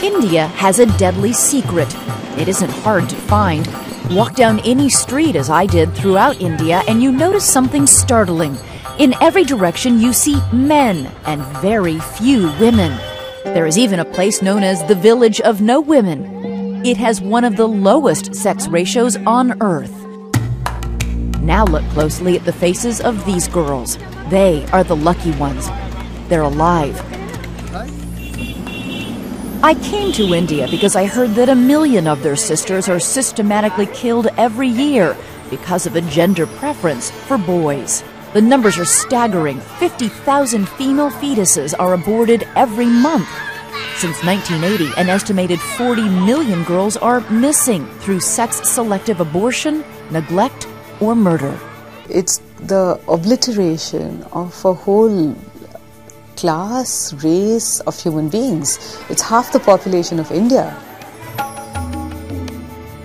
India has a deadly secret. It isn't hard to find. Walk down any street, as I did, throughout India, and you notice something startling. In every direction you see men and very few women. There is even a place known as the Village of No Women. It has one of the lowest sex ratios on Earth. Now look closely at the faces of these girls. They are the lucky ones. They're alive. I came to India because I heard that 1 million of their sisters are systematically killed every year because of a gender preference for boys. The numbers are staggering. 50,000 female fetuses are aborted every month. Since 1980, an estimated 40 million girls are missing through sex-selective abortion, neglect, or murder. It's the obliteration of a whole class, race of human beings. It's half the population of India.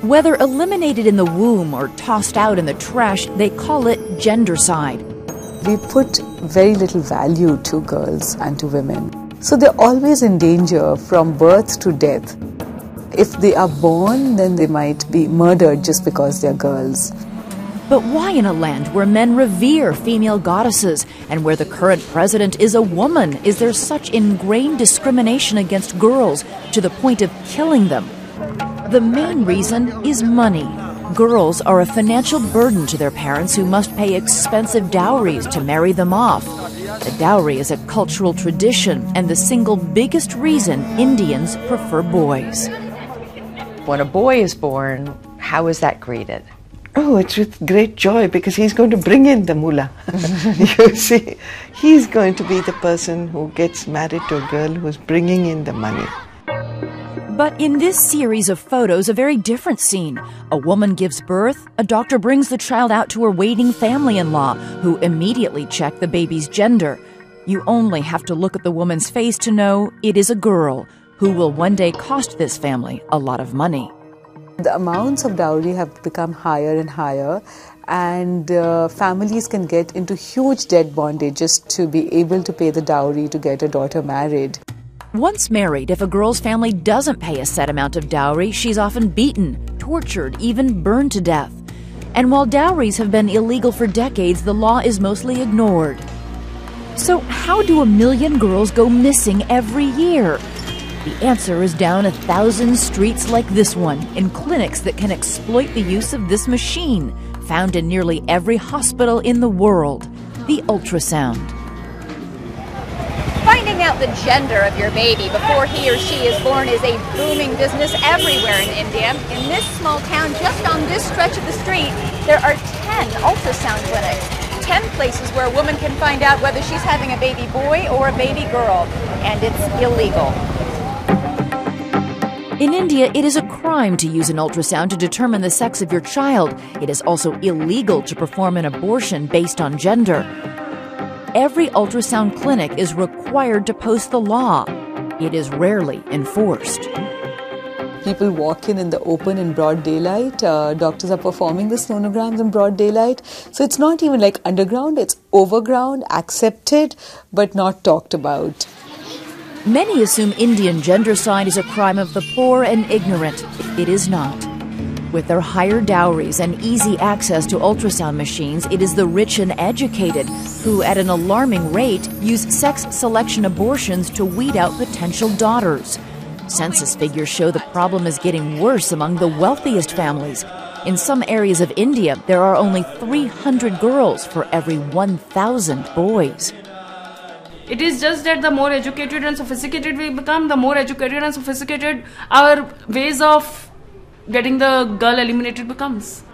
Whether eliminated in the womb or tossed out in the trash, they call it gendercide. We put very little value to girls and to women. So they're always in danger from birth to death. If they are born, then they might be murdered just because they're girls. But why in a land where men revere female goddesses and where the current president is a woman is there such ingrained discrimination against girls to the point of killing them? The main reason is money. Girls are a financial burden to their parents who must pay expensive dowries to marry them off. The dowry is a cultural tradition and the single biggest reason Indians prefer boys. When a boy is born, how is that greeted? Oh, it's with great joy because he's going to bring in the mullah. You see, he's going to be the person who gets married to a girl who's bringing in the money. But in this series of photos, a very different scene. A woman gives birth, a doctor brings the child out to her waiting family-in-law, who immediately check the baby's gender. You only have to look at the woman's face to know it is a girl, who will one day cost this family a lot of money. The amounts of dowry have become higher and higher, and families can get into huge debt bondage just to be able to pay the dowry to get a daughter married. Once married, if a girl's family doesn't pay a set amount of dowry, she's often beaten, tortured, even burned to death. And while dowries have been illegal for decades, the law is mostly ignored. So how do 1 million girls go missing every year? The answer is down 1,000 streets like this one, in clinics that can exploit the use of this machine, found in nearly every hospital in the world, the ultrasound. Finding out the gender of your baby before he or she is born is a booming business everywhere in India. In this small town, just on this stretch of the street, there are 10 ultrasound clinics. 10 places where a woman can find out whether she's having a baby boy or a baby girl, and it's illegal. In India, it is a crime to use an ultrasound to determine the sex of your child. It is also illegal to perform an abortion based on gender. Every ultrasound clinic is required to post the law. It is rarely enforced. People walk in the open in broad daylight. Doctors are performing the sonograms in broad daylight. So it's not even like underground, it's overground, accepted, but not talked about. Many assume Indian gendercide is a crime of the poor and ignorant. It is not. With their higher dowries and easy access to ultrasound machines, it is the rich and educated who, at an alarming rate, use sex selection abortions to weed out potential daughters. Census figures show the problem is getting worse among the wealthiest families. In some areas of India, there are only 300 girls for every 1,000 boys. It is just that the more educated and sophisticated we become, the more educated and sophisticated our ways of getting the girl eliminated becomes.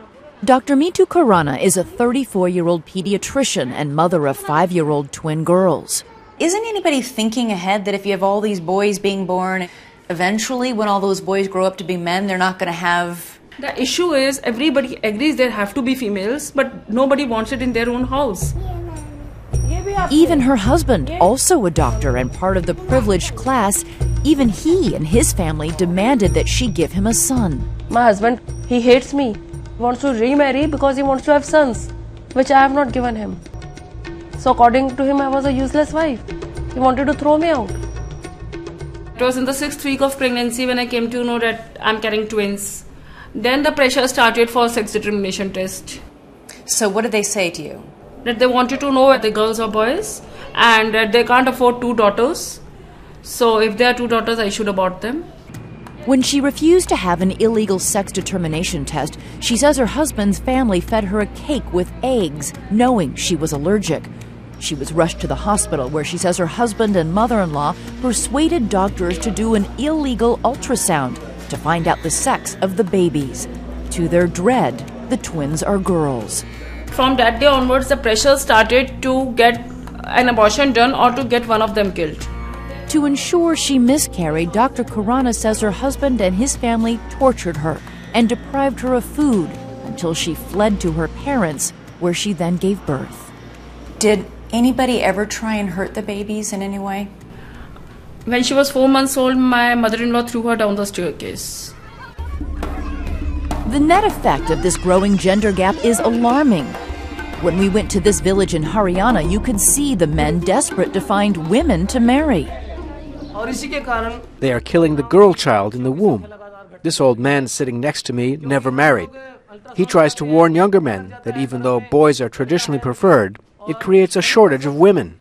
Dr. Meetu Khurana is a 34-year-old pediatrician and mother of 5-year-old twin girls. Isn't anybody thinking ahead that if you have all these boys being born, eventually when all those boys grow up to be men, they're not going to have... The issue is everybody agrees there have to be females, but nobody wants it in their own house. Even her husband, also a doctor and part of the privileged class, even he and his family demanded that she give him a son. My husband, he hates me. He wants to remarry because he wants to have sons, which I have not given him. So according to him, I was a useless wife. He wanted to throw me out. It was in the 6th week of pregnancy when I came to know that I'm carrying twins. Then the pressure started for sex determination test. So what did they say to you? That they wanted to know whether girls or boys, and that they can't afford 2 daughters. So if there are 2 daughters, I should abort them. When she refused to have an illegal sex determination test, she says her husband's family fed her a cake with eggs, knowing she was allergic. She was rushed to the hospital where she says her husband and mother-in-law persuaded doctors to do an illegal ultrasound to find out the sex of the babies. To their dread, the twins are girls. From that day onwards, the pressure started to get an abortion done or to get one of them killed. To ensure she miscarried, Dr. Khurana says her husband and his family tortured her and deprived her of food until she fled to her parents, where she then gave birth. Did anybody ever try and hurt the babies in any way? When she was 4 months old, my mother-in-law threw her down the staircase. The net effect of this growing gender gap is alarming. When we went to this village in Haryana, you could see the men desperate to find women to marry. They are killing the girl child in the womb. This old man sitting next to me never married. He tries to warn younger men that even though boys are traditionally preferred, it creates a shortage of women.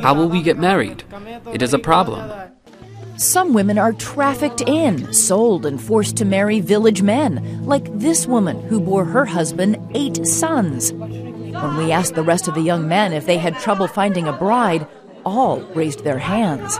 How will we get married? It is a problem. Some women are trafficked in, sold and forced to marry village men, like this woman who bore her husband 8 sons. When we asked the rest of the young men if they had trouble finding a bride, all raised their hands.